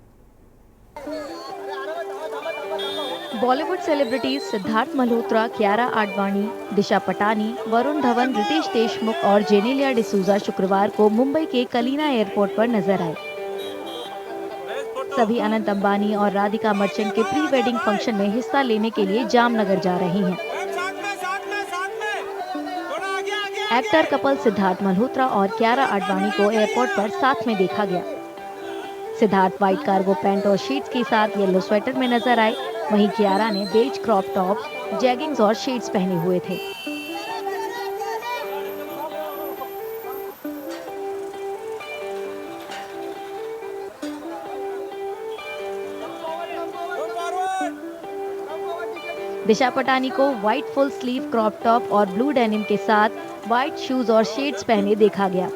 Speaker 7: बॉलीवुड सेलिब्रिटीज सिद्धार्थ मल्होत्रा, कियारा आडवाणी, दिशा पटानी, वरुण धवन, रितेश देशमुख और जेनेलिया डिसूजा शुक्रवार को मुंबई के कलीना एयरपोर्ट पर नजर आए। सभी अनंत अंबानी और राधिका मर्चेंट के प्री वेडिंग फंक्शन में हिस्सा लेने के लिए जामनगर जा रही हैं। एक्टर कपल सिद्धार्थ मल्होत्रा और कियारा आडवाणी को एयरपोर्ट पर साथ में देखा गया। सिद्धार्थ व्हाइट कार्गो पैंट और शीट्स के साथ येलो स्वेटर में नजर आए, वहीं कियारा ने बेज क्रॉप टॉप, जैगिंग्स और शीट्स पहने हुए थे। दिशा पटानी को white full sleeve crop top और ब्लू डेनिम के साथ व्हाइट शूज और शेड्स पहने देखा गया।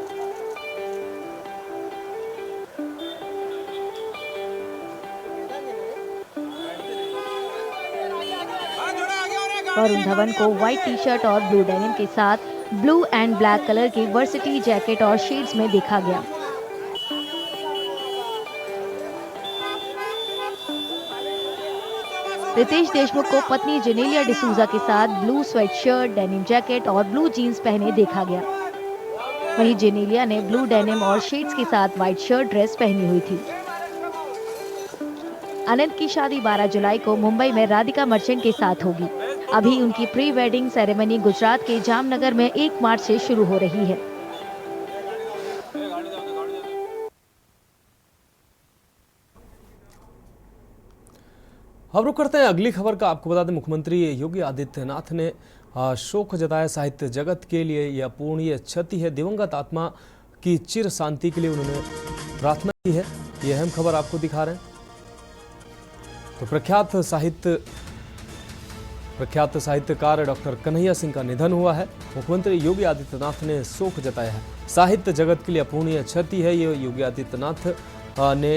Speaker 7: वरुण धवन को व्हाइट टी शर्ट और ब्लू डेनिम के साथ ब्लू एंड ब्लैक कलर की वर्सिटी जैकेट और शेड्स में देखा गया। रितेश देशमुख को पत्नी जेनेलिया डिसूजा के साथ blue sweat shirt, denim jacket और ब्लू जीन्स पहने देखा गया। वहीं जेनेलिया ने ब्लू डेनिम और शेड्स के साथ व्हाइट शर्ट ड्रेस पहनी हुई थी। अनंत की शादी 12 जुलाई को मुंबई में राधिका मर्चेंट के साथ होगी। अभी उनकी प्री वेडिंग सेरेमनी गुजरात के जामनगर में 1 मार्च से शुरू हो रही है।
Speaker 2: अब रुक करते हैं अगली खबर का। आपको बता दें, मुख्यमंत्री योगी आदित्यनाथ ने शोक जताया। साहित्य जगत के लिए यह अपूरणीय क्षति है। दिवंगत आत्मा की चिर शांति के लिए उन्होंने प्रार्थना की है। यह अहम खबर आपको दिखा रहे हैं। तो प्रख्यात साहित्यकार डॉक्टर कन्हैया सिंह का निधन हुआ है। मुख्यमंत्री योगी आदित्यनाथ ने शोक जताया है। साहित्य जगत के लिए अपूरणीय क्षति है। ये योगी आदित्यनाथ ने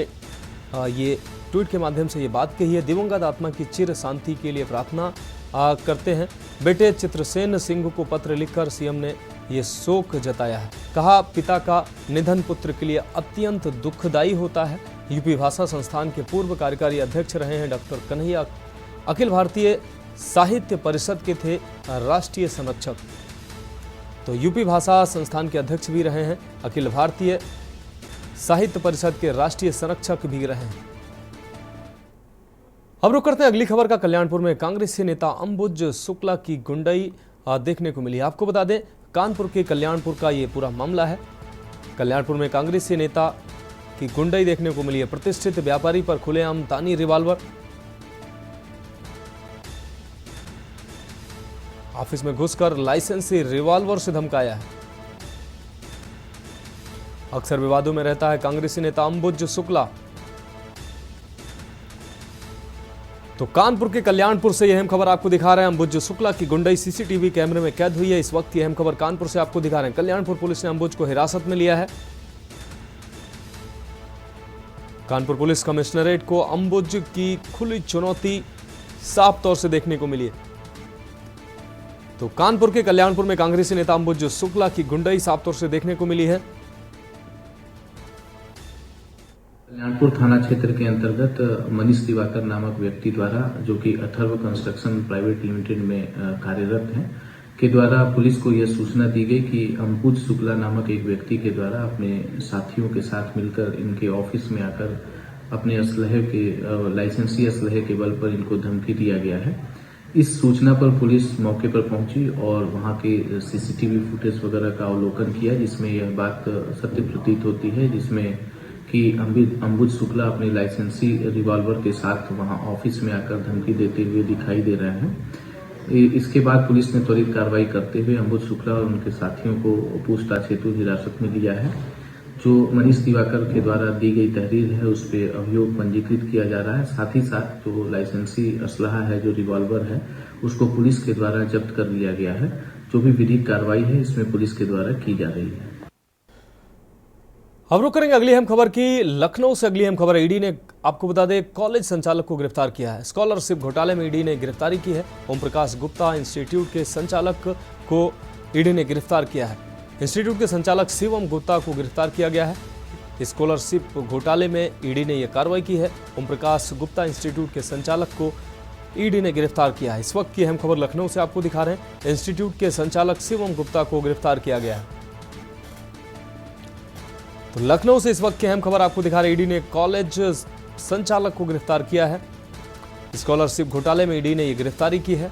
Speaker 2: ये ट्वीट के माध्यम से ये बात कही है। दिवंगत आत्मा की चिर शांति के लिए प्रार्थना करते हैं। बेटे चित्रसेन सिंह को पत्र लिखकर सीएम ने ये शोक जताया है। कहा, पिता का निधन पुत्र के लिए अत्यंत दुखदायी होता है। यूपी भाषा संस्थान के पूर्व कार्यकारी अध्यक्ष रहे हैं डॉक्टर कन्हैया। अखिल भारतीय साहित्य परिषद के थे राष्ट्रीय संरक्षक। तो यूपी भाषा संस्थान के अध्यक्ष भी रहे हैं। अखिल भारतीय साहित्य परिषद के राष्ट्रीय संरक्षक भी रहे हैं। अब रुक करते हैं अगली खबर का। कल्याणपुर में कांग्रेसी नेता अंबुज शुक्ला की गुंडई देखने को मिली। आपको बता दें, कानपुर के कल्याणपुर का ये पूरा मामला है। कल्याणपुर में कांग्रेसी नेता की गुंडई देखने को मिली है। प्रतिष्ठित व्यापारी पर खुलेआम तानी रिवाल्वर। ऑफिस में घुसकर लाइसेंसी रिवाल्वर से धमकाया है। अक्सर विवादों में रहता है कांग्रेसी नेता अंबुज शुक्ला। तो कानपुर के कल्याणपुर से यह अहम खबर आपको दिखा रहे हैं। अंबुज शुक्ला की गुंडई सीसीटीवी कैमरे में कैद हुई है। इस वक्त यह अहम खबर कानपुर से आपको दिखा रहे हैं। कल्याणपुर पुलिस ने अंबुज को हिरासत में लिया है। कानपुर पुलिस कमिश्नरेट को अंबुज की खुली चुनौती साफ तौर से देखने को मिली है। तो कानपुर के कल्याणपुर में कांग्रेसी नेता अंबुज शुक्ला की गुंडई साफ तौर से देखने को मिली है।
Speaker 4: कल्याणपुर थाना क्षेत्र के अंतर्गत मनीष दिवाकर नामक व्यक्ति द्वारा, जो कि अथर्व कंस्ट्रक्शन प्राइवेट लिमिटेड में कार्यरत हैं, के द्वारा पुलिस को यह सूचना दी गई कि अंबुज शुक्ला नामक एक व्यक्ति के द्वारा अपने साथियों के साथ मिलकर इनके ऑफिस में आकर अपने असलहे के लाइसेंसी असलहे के बल पर इनको धमकी दिया गया है। इस सूचना पर पुलिस मौके पर पहुंची और वहां के सीसीटीवी फुटेज वगैरह का अवलोकन किया, जिसमें यह बात सत्य प्रतीत होती है, जिसमें कि अंबुज शुक्ला अपने लाइसेंसी रिवॉल्वर के साथ वहां ऑफिस में आकर धमकी देते हुए दिखाई दे रहे हैं। इसके बाद पुलिस ने त्वरित कार्रवाई करते हुए अंबुज शुक्ला और उनके साथियों को पूछताछ हेतु हिरासत में लिया है। जो मनीष दिवाकर के द्वारा दी गई तहरीर है, उस पर अभियोग पंजीकृत किया जा रहा है। साथ ही साथ जो लाइसेंसी असलहा है, जो रिवॉल्वर है, उसको पुलिस के द्वारा जब्त कर लिया गया है। जो भी विधिक कार्रवाई है, इसमें पुलिस के द्वारा की जा रही है।
Speaker 2: अब रुक करेंगे अगली अहम खबर की। लखनऊ से अगली अहम खबर। ईडी ने, आपको बता दें, कॉलेज संचालक को गिरफ्तार किया है। स्कॉलरशिप घोटाले में ईडी ने गिरफ्तारी की है। ओम प्रकाश गुप्ता इंस्टीट्यूट के संचालक को ईडी ने गिरफ्तार किया है। इंस्टीट्यूट के संचालक शिवम गुप्ता को गिरफ्तार किया गया है। स्कॉलरशिप घोटाले में ईडी ने यह कार्रवाई की है। ओम प्रकाश गुप्ता इंस्टीट्यूट के संचालक को ईडी ने गिरफ्तार किया है। इस वक्त की अहम खबर लखनऊ से आपको दिखा रहे हैं। इंस्टीट्यूट के संचालक शिवम गुप्ता को गिरफ्तार किया गया है। तो लखनऊ से इस वक्त की अहम खबर आपको दिखा रहे हैं। ईडी ने कॉलेज संचालक को गिरफ्तार किया है। स्कॉलरशिप घोटाले में ईडी ने यह गिरफ्तारी की है।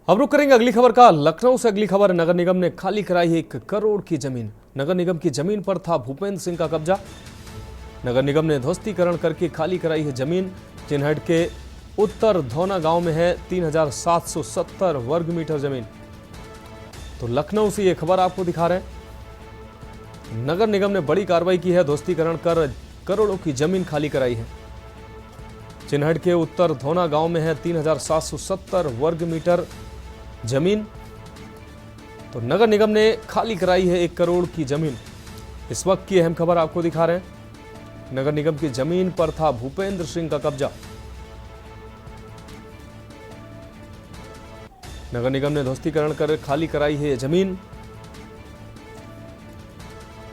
Speaker 2: अब रुक करेंगे अगली खबर का। लखनऊ से अगली खबर। नगर निगम ने खाली कराई 1 करोड़ की जमीन। नगर निगम की जमीन पर था भूपेंद्र सिंह का कब्जा। नगर निगम ने ध्वस्तीकरण करके खाली कराई है जमीन। चिन्हट के उत्तर धौना गांव में है 3770 वर्ग मीटर जमीन। तो लखनऊ से यह खबर आपको दिखा रहे हैं। नगर निगम ने बड़ी कार्रवाई की है। ध्वस्तीकरण कर करोड़ों की जमीन खाली कराई है। चिन्हट के उत्तर धोना गांव में है 3770 वर्ग मीटर जमीन। तो नगर निगम ने खाली कराई है 1 करोड़ की जमीन। इस वक्त की अहम खबर आपको दिखा रहे हैं। नगर निगम की जमीन पर था भूपेंद्र सिंह का कब्जा। नगर निगम ने ध्वस्तीकरण कर खाली कराई है ये जमीन।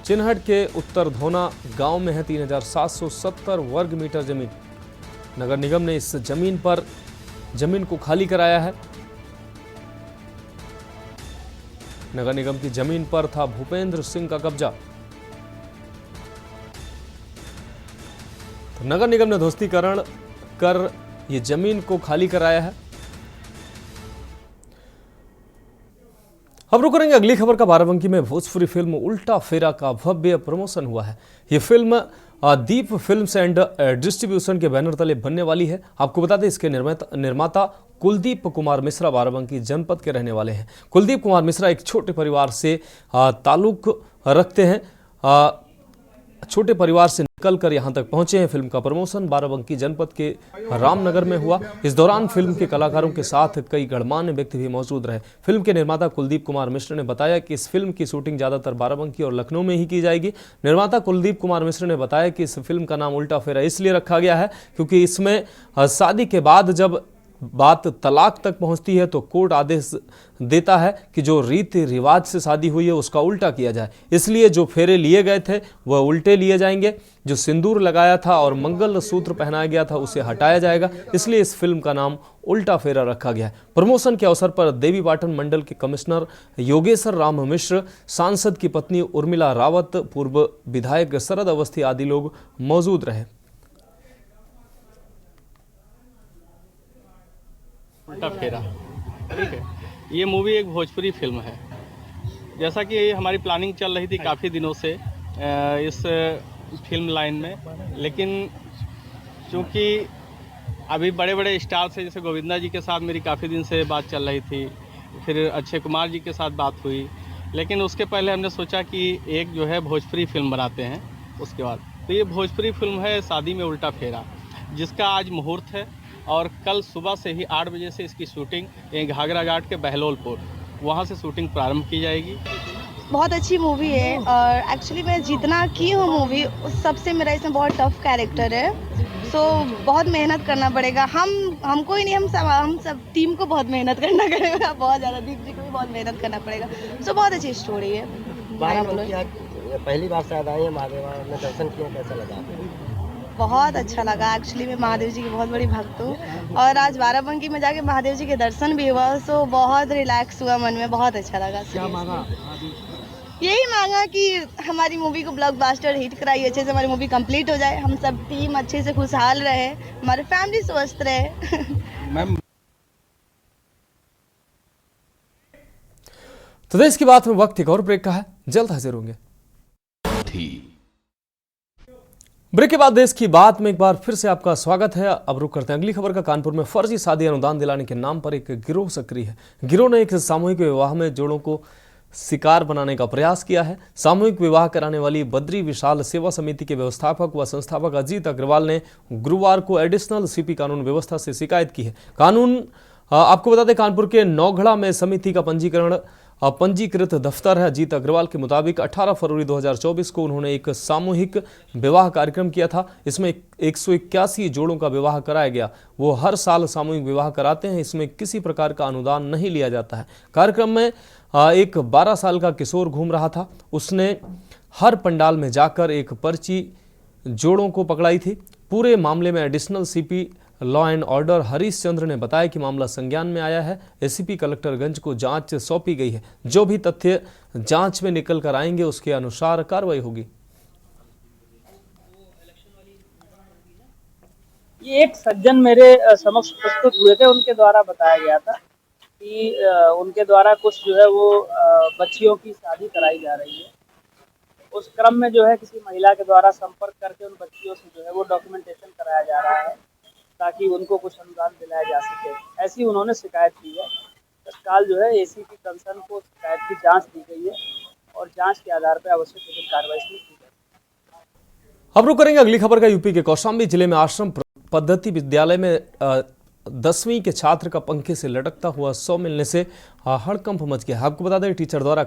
Speaker 2: चिन्हट के उत्तर धोना गांव में है 3770 वर्ग मीटर जमीन। नगर निगम ने इस जमीन को खाली कराया है। नगर निगम की जमीन पर था भूपेंद्र सिंह का कब्जा। तो नगर निगम ने ध्वस्तीकरण कर ये जमीन को खाली कराया है। अब रुक करेंगे अगली खबर का। बाराबंकी में भोजपुरी फिल्म उल्टा फेरा का भव्य प्रमोशन हुआ है। ये film Deep films and distribution के बैनर तले बनने वाली है। आपको बता दें इसके निर्माता कुलदीप कुमार मिश्रा बाराबंकी जनपद के रहने वाले हैं। कुलदीप कुमार मिश्रा एक छोटे परिवार से ताल्लुक रखते हैं। छोटे परिवार से निकलकर यहां तक पहुंचे हैं। फिल्म का प्रमोशन बाराबंकी जनपद के रामनगर में हुआ। इस दौरान फिल्म के कलाकारों के साथ कई गणमान्य व्यक्ति भी मौजूद रहे। फिल्म के निर्माता कुलदीप कुमार मिश्र ने बताया कि इस फिल्म की शूटिंग ज्यादातर बाराबंकी और लखनऊ में ही की जाएगी। निर्माता कुलदीप कुमार मिश्र ने बताया कि इस फिल्म का नाम उल्टा फेरा इसलिए रखा गया है क्योंकि इसमें शादी के बाद जब बात तलाक तक पहुंचती है तो कोर्ट आदेश देता है कि जो रीति रिवाज से शादी हुई है उसका उल्टा किया जाए। इसलिए जो फेरे लिए गए थे वह उल्टे लिए जाएंगे। जो सिंदूर लगाया था और मंगल सूत्र पहनाया गया था उसे हटाया जाएगा। इसलिए इस फिल्म का नाम उल्टा फेरा रखा गया है। प्रमोशन के अवसर पर देवीपाटन मंडल के कमिश्नर योगेश्वर राम मिश्र, सांसद की पत्नी उर्मिला रावत, पूर्व विधायक शरद अवस्थी आदि लोग मौजूद रहे।
Speaker 5: उल्टा फेरा, ठीक है। ये मूवी एक भोजपुरी फिल्म है। जैसा कि हमारी प्लानिंग चल रही थी काफ़ी दिनों से इस फिल्म लाइन में, लेकिन चूँकि अभी बड़े बड़े स्टार से जैसे गोविंदा जी के साथ मेरी काफ़ी दिन से बात चल रही थी, फिर अक्षय कुमार जी के साथ बात हुई, लेकिन उसके पहले हमने सोचा कि एक जो है भोजपुरी फिल्म बनाते हैं। उसके बाद तो ये भोजपुरी फिल्म है शादी में उल्टा फेरा, जिसका आज मुहूर्त है और कल सुबह से ही 8 बजे से इसकी शूटिंग घाघरा घाट के बहलोलपुर वहाँ से शूटिंग प्रारंभ की जाएगी।
Speaker 6: बहुत अच्छी मूवी है और एक्चुअली मैं जितना की हूँ मूवी उस सबसे मेरा इसमें बहुत टफ कैरेक्टर है। सो बहुत मेहनत करना पड़ेगा। हमको ही नहीं, हम सब टीम को बहुत मेहनत करना पड़ेगा, बहुत ज़्यादा। दीप जी को भी बहुत मेहनत करना पड़ेगा। सो बहुत अच्छी स्टोरी है।
Speaker 14: पहली बार शायद आए हैं महादेव में, दर्शन किए, कैसा लगा?
Speaker 6: बहुत अच्छा लगा। एक्चुअली मैं महादेव जी की बहुत बड़ी भक्त हूँ और आज बाराबंकी में जाके महादेव जी के दर्शन भी हुआ। सो बहुत रिलैक्स हुआ मन में, बहुत अच्छा लगा।
Speaker 14: क्या मांगा?
Speaker 6: यही मांगा कि हमारी मूवी को ब्लॉकबस्टर हिट कराइए, अच्छे से हमारी मूवी कंप्लीट हो जाए, हम सब टीम अच्छे से खुशहाल रहे, हमारे फैमिली स्वस्थ रहे।
Speaker 14: मैम
Speaker 2: तो देश की बात में वक्त एक और ब्रेक का है, जल्द हाजिर होंगे। ब्रेक के बाद देश की बात में एक बार फिर से आपका स्वागत है। अब रुक करते हैं अगली खबर का। कानपुर में फर्जी शादी अनुदान दिलाने के नाम पर एक गिरोह सक्रिय है। गिरोह ने एक सामूहिक विवाह में जोड़ों को शिकार बनाने का प्रयास किया है। सामूहिक विवाह कराने वाली बद्री विशाल सेवा समिति के व्यवस्थापक व संस्थापक अजीत अग्रवाल ने गुरुवार को एडिशनल सीपी कानून व्यवस्था से शिकायत की है। आपको बता दें कानपुर के नौगढ़ा में समिति का पंजीकृत दफ्तर है। अजीत अग्रवाल के मुताबिक 18 फरवरी 2024 को उन्होंने एक सामूहिक विवाह कार्यक्रम किया था। इसमें 181 जोड़ों का विवाह कराया गया। वो हर साल सामूहिक विवाह कराते हैं, इसमें किसी प्रकार का अनुदान नहीं लिया जाता है। कार्यक्रम में एक 12 साल का किशोर घूम रहा था। उसने हर पंडाल में जाकर एक पर्ची जोड़ों को पकड़ाई थी। पूरे मामले में additional CP law and order Harish Chandra ने बताया कि मामला संज्ञान में आया है। एसीपी कलेक्टरगंज को जांच सौंपी गई है। जो भी तथ्य जांच में निकल कर आएंगे उसके अनुसार कार्रवाई होगी।
Speaker 8: ये एक सज्जन मेरे समक्ष प्रस्तुत हुए थे, उनके द्वारा बताया गया था कि उनके द्वारा कुछ जो है वो बच्चियों की शादी कराई जा रही है। उस क्रम में जो है किसी महिला के द्वारा संपर्क करके उन बच्चियों से जो है वो डॉक्यूमेंटेशन कराया जा रहा है ताकि उनको कुछ अनुदान दिलाया जा सके। ऐसी उन्होंने शिकायत की है। तत्काल जो है एसीपी कंसर्न को शिकायत की जांच दी गई है और जांच के आधार पर आवश्यक कार्रवाई की जाएगी।
Speaker 2: अब रुक करेंगे अगली खबर का। यूपी के कौशाम्बी जिले में आश्रम पद्धति विद्यालय में 10वीं के छात्र का पंखे से लटकता हुआ शव मिलने से हड़कंप मच गया। आपको बता दें, टीचर द्वारा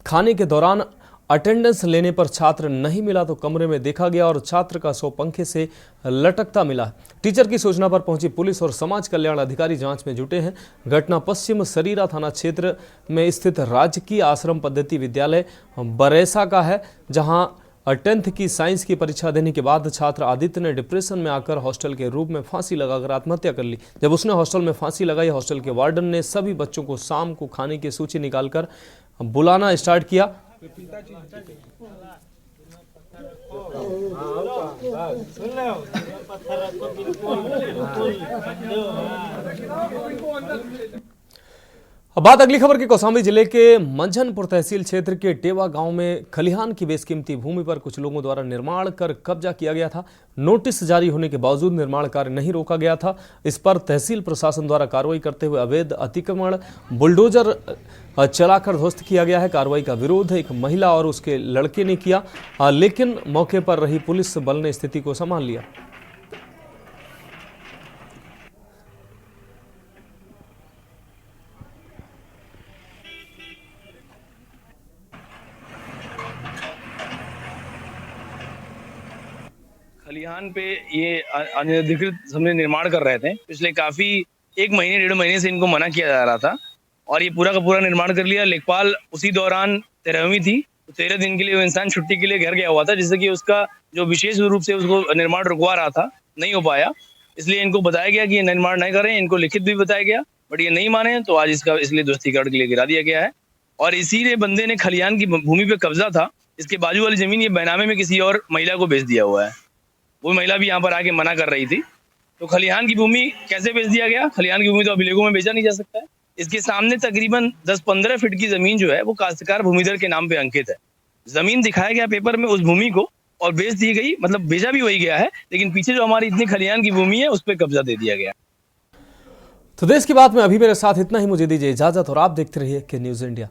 Speaker 2: खाने के दौरान अटेंडेंस लेने पर छात्र नहीं मिला तो कमरे में देखा गया और छात्र का शव पंखे से लटकता मिला। टीचर की सूचना पर पहुंची पुलिस और समाज कल्याण अधिकारी जांच में जुटे हैं। घटना पश्चिम सरीरा थाना क्षेत्र में स्थित राजकीय आश्रम पद्धति विद्यालय बरेसा का है, जहां 10th की साइंस की परीक्षा देने के बाद छात्र आदित्य ने डिप्रेशन में आकर हॉस्टल के रूम में फांसी लगाकर आत्महत्या कर ली। जब उसने हॉस्टल में फांसी लगाई, हॉस्टल के वार्डन ने सभी बच्चों को शाम को खाने की सूची निकालकर बुलाना स्टार्ट किया। अब बात अगली खबर की। कौशाम्बी जिले के मंझनपुर तहसील क्षेत्र के टेवा गांव में खलिहान की बेशकीमती भूमि पर कुछ लोगों द्वारा निर्माण कर कब्जा किया गया था। नोटिस जारी होने के बावजूद निर्माण कार्य नहीं रोका गया था। इस पर तहसील प्रशासन द्वारा कार्रवाई करते हुए अवैध अतिक्रमण बुलडोजर चलाकर ध्वस्त किया गया है। कार्रवाई का विरोध एक महिला और उसके लड़के ने किया, लेकिन मौके पर रही पुलिस बल ने स्थिति को संभाल लिया।
Speaker 9: खलिहान पे ये अनधिकृत समझे निर्माण कर रहे थे। पिछले काफी 1 महीने 1.5 महीने से इनको मना किया जा रहा था और ये पूरा का पूरा निर्माण कर लिया। लेखपाल उसी दौरान 13वीं थी, तो 13 दिन के लिए वो इंसान छुट्टी के लिए घर गया हुआ था, जिससे कि उसका जो विशेष रूप से उसको निर्माण रुकवा रहा था नहीं हो पाया। इसलिए इनको बताया गया कि ये निर्माण नहीं करें, इनको लिखित भी बताया गया, बट ये नहीं माने, तो आज इसका इसलिए ध्वस्तीकरण के लिए गिरा दिया गया है। और इसी बंदे ने खलिहान की भूमि पे कब्जा था, इसके बाजू वाली जमीन ये बैनामे में किसी और महिला को बेच दिया हुआ है। वो महिला भी यहाँ पर आके मना कर रही थी। तो खलिहान की भूमि कैसे बेच दिया गया? खलिहान की भूमि तो अभिलेखों में बेचा नहीं जा सकता है। इसके सामने तकरीबन 10-15 फीट की जमीन जो है वो काश्तकार भूमिधर के नाम पे अंकित है। जमीन दिखाया गया पेपर में उस भूमि को और बेच दी गई, मतलब बेचा भी वही गया है, लेकिन पीछे जो हमारी इतनी खलिहान की भूमि है उस पर कब्जा दे दिया गया।
Speaker 2: तो देश की बात में अभी मेरे साथ इतना ही। मुझे दीजिए इजाजत और आप देखते रहिए के न्यूज़ इंडिया।